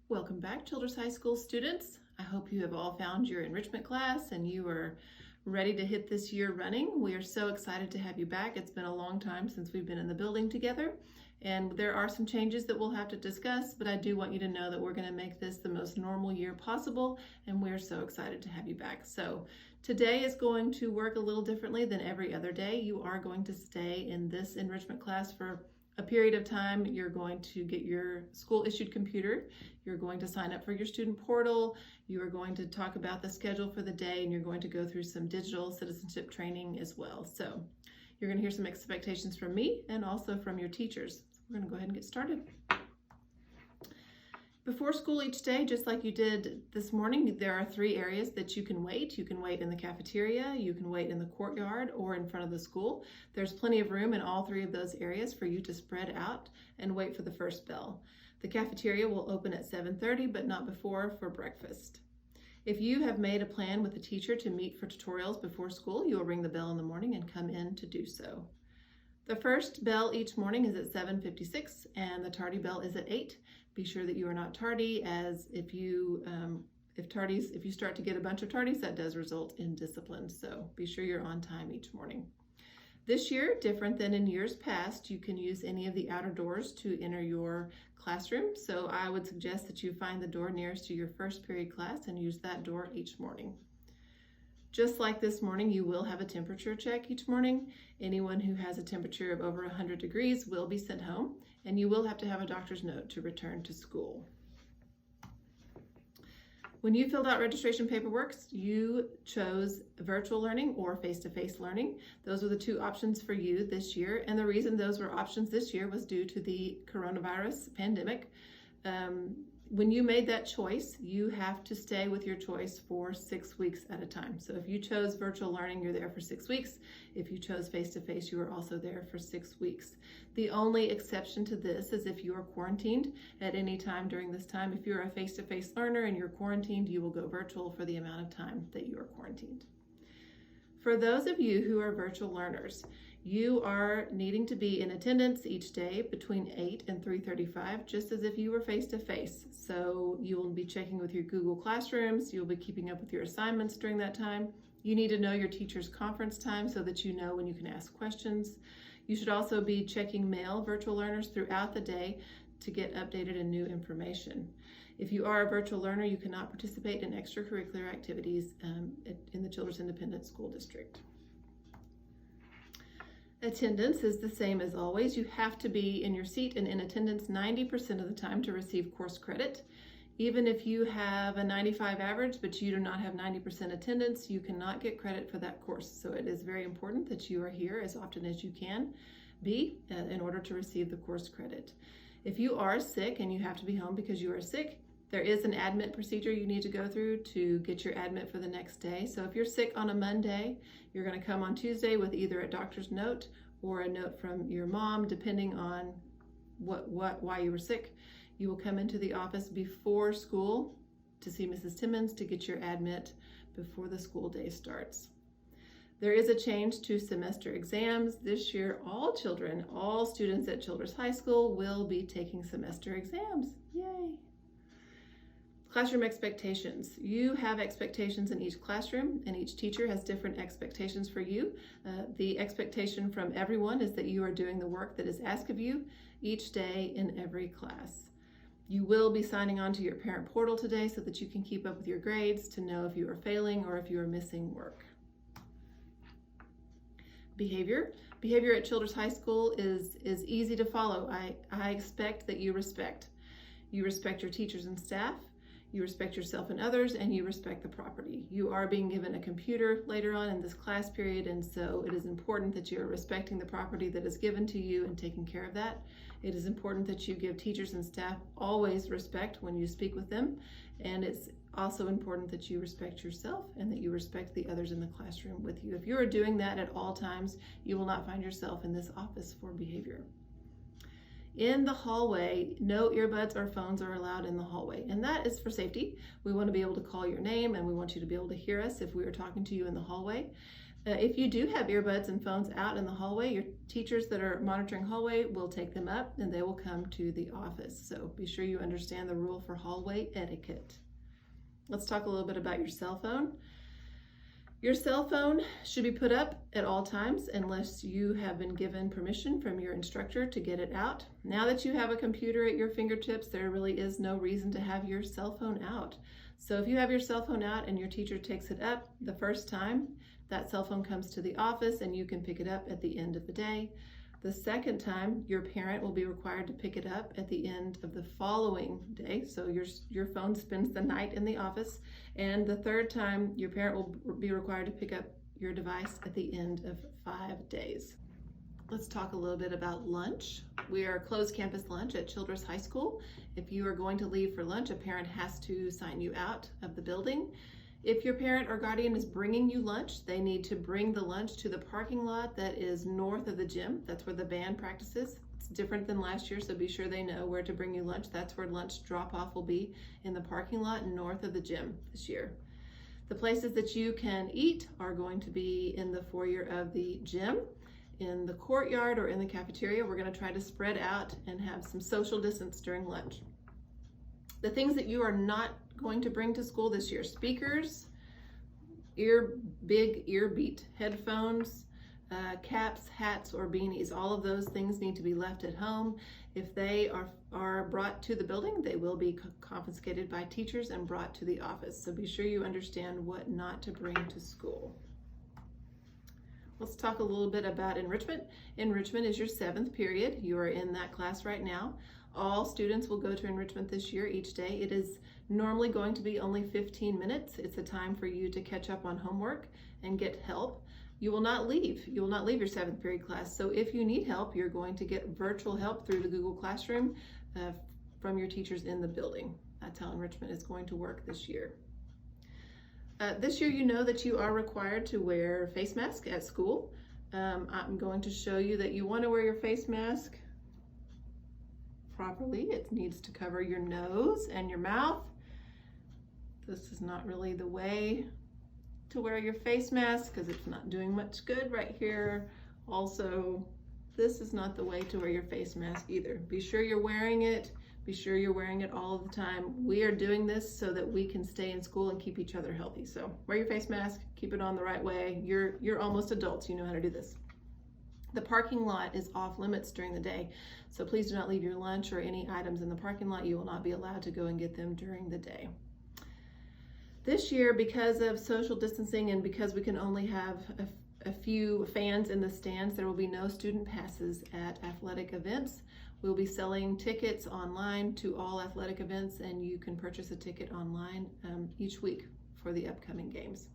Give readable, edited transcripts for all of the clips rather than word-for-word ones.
Welcome back, Childress High School students. I hope you have all found your enrichment class and you are ready to hit this year running. We are so excited to have you back. It's been a long time since we've been in the building together, and there are some changes that we'll have to discuss, but I do want you to know that we're going to make this the most normal year possible, and we're so excited to have you back. So today is going to work a little differently than every other day. You are going to stay in this enrichment class for a period of time. You're going to get your school issued computer. You're going to sign up for your student portal. You are going to talk about the schedule for the day, and you're going to go through some digital citizenship training as well. So you're going to hear some expectations from me and also from your teachers. So we're going to go ahead and get started. Before school each day, just like you did this morning, there are 3 areas that you can wait. You can wait in the cafeteria, you can wait in the courtyard, or in front of the school. There's plenty of room in all 3 of those areas for you to spread out and wait for the first bell. The cafeteria will open at 7:30, but not before, for breakfast. If you have made a plan with the teacher to meet for tutorials before school, you will ring the bell in the morning and come in to do so. The first bell each morning is at 7:56, and the tardy bell is at 8. Be sure that you are not tardy, as if you start to get a bunch of tardies, that does result in discipline. So be sure you're on time each morning. This year, different than in years past, you can use any of the outer doors to enter your classroom. So I would suggest that you find the door nearest to your first period class and use that door each morning. Just like this morning, you will have a temperature check each morning. Anyone who has a temperature of over 100 degrees will be sent home, and you will have to have a doctor's note to return to school. When you filled out registration paperwork, you chose virtual learning or face-to-face learning. Those were the 2 options for you this year, and the reason those were options this year was due to the coronavirus pandemic. When you made that choice, you have to stay with your choice for 6 weeks at a time. So if you chose virtual learning, you're there for 6 weeks. If you chose face-to-face, you are also there for 6 weeks. The only exception to this is if you are quarantined at any time during this time. If you're a face-to-face learner and you're quarantined, you will go virtual for the amount of time that you are quarantined. For those of you who are virtual learners, you are needing to be in attendance each day between 8 and 3:35, just as if you were face-to-face. So you will be checking with your Google Classrooms, you'll be keeping up with your assignments during that time. You need to know your teacher's conference time so that you know when you can ask questions. You should also be checking mail, virtual learners, throughout the day to get updated and new information. If you are a virtual learner, you cannot participate in extracurricular activities in the Childress Independent School District. Attendance is the same as always. You have to be in your seat and in attendance 90% of the time to receive course credit. Even if you have a 95 average, but you do not have 90% attendance, you cannot get credit for that course. So it is very important that you are here as often as you can be in order to receive the course credit. If you are sick and you have to be home because you are sick, there is an admit procedure you need to go through to get your admit for the next day. So if you're sick on a Monday, you're going to come on Tuesday with either a doctor's note or a note from your mom, depending on why you were sick. You will come into the office before school to see Mrs. Timmons to get your admit before the school day starts. There is a change to semester exams. This year, all students at Childress High School will be taking semester exams. Yay! Classroom expectations. You have expectations in each classroom, and each teacher has different expectations for you. The expectation from everyone is that you are doing the work that is asked of you each day in every class. You will be signing on to your parent portal today so that you can keep up with your grades to know if you are failing or if you are missing work. Behavior at Childress High School is easy to follow. I expect that you respect. You respect your teachers and staff. You respect yourself and others, and you respect the property. You are being given a computer later on in this class period, and so it is important that you are respecting the property that is given to you and taking care of that. It is important that you give teachers and staff always respect when you speak with them, and it's also important that you respect yourself and that you respect the others in the classroom with you. If you are doing that at all times, you will not find yourself in this office for behavior. In the hallway, no earbuds or phones are allowed in the hallway, and that is for safety. We want to be able to call your name, and we want you to be able to hear us if we are talking to you in the hallway. If you do have earbuds and phones out in the hallway, your teachers that are monitoring hallway will take them up and they will come to the office. So be sure you understand the rule for hallway etiquette. Let's talk a little bit about your cell phone. Your cell phone should be put up at all times unless you have been given permission from your instructor to get it out. Now that you have a computer at your fingertips, there really is no reason to have your cell phone out. So if you have your cell phone out and your teacher takes it up the first time, that cell phone comes to the office and you can pick it up at the end of the day. The second time, your parent will be required to pick it up at the end of the following day. So your phone spends the night in the office. And the third time, your parent will be required to pick up your device at the end of 5 days. Let's talk a little bit about lunch. We are closed campus lunch at Childress High School. If you are going to leave for lunch, a parent has to sign you out of the building. If your parent or guardian is bringing you lunch, they need to bring the lunch to the parking lot that is north of the gym. That's where the band practices. It's different than last year, so be sure they know where to bring you lunch. That's where lunch drop-off will be, in the parking lot north of the gym this year. The places that you can eat are going to be in the foyer of the gym, in the courtyard, or in the cafeteria. We're going to try to spread out and have some social distance during lunch. The things that you are not going to bring to school this year: speakers, big ear beat headphones, caps, hats, or beanies. All of those things need to be left at home. If they are brought to the building, they will be confiscated by teachers and brought to the office. So be sure you understand what not to bring to school. Let's talk a little bit about enrichment. Enrichment is your 7th period. You are in that class right now. All students will go to enrichment this year each day. It is normally going to be only 15 minutes. It's a time for you to catch up on homework and get help. You will not leave. You will not leave your 7th period class. So if you need help, you're going to get virtual help through the Google Classroom from your teachers in the building. That's how enrichment is going to work this year. This year, you know that you are required to wear face mask at school. I'm going to show you that you want to wear your face mask properly. It needs to cover your nose and your mouth. This is not really the way to wear your face mask because it's not doing much good right here. Also, this is not the way to wear your face mask either. Be sure you're wearing it. Be sure you're wearing it all the time. We are doing this so that we can stay in school and keep each other healthy. So wear your face mask, keep it on the right way. You're almost adults, you know how to do this. The parking lot is off limits during the day, so please do not leave your lunch or any items in the parking lot. You will not be allowed to go and get them during the day. This year, because of social distancing and because we can only have a few fans in the stands, there will be no student passes at athletic events. We'll be selling tickets online to all athletic events, and you can purchase a ticket online each week for the upcoming games.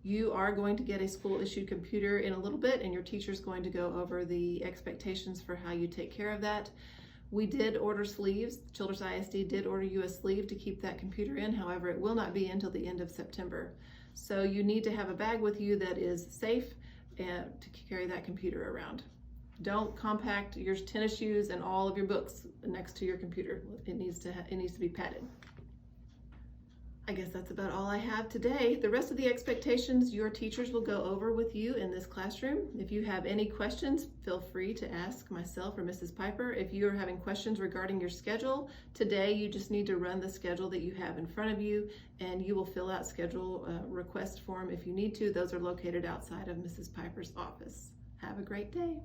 You are going to get a school-issued computer in a little bit, and your teacher's going to go over the expectations for how you take care of that. We did order sleeves. Childress ISD did order you a sleeve to keep that computer in. However, it will not be until the end of September. So you need to have a bag with you that is safe to carry that computer around. Don't compact your tennis shoes and all of your books next to your computer. It needs to be padded. I guess that's about all I have today. The rest of the expectations your teachers will go over with you in this classroom. If you have any questions, feel free to ask myself or Mrs. Piper. If you are having questions regarding your schedule, today you just need to run the schedule that you have in front of you, and you will fill out schedule request form if you need to. Those are located outside of Mrs. Piper's office. Have a great day.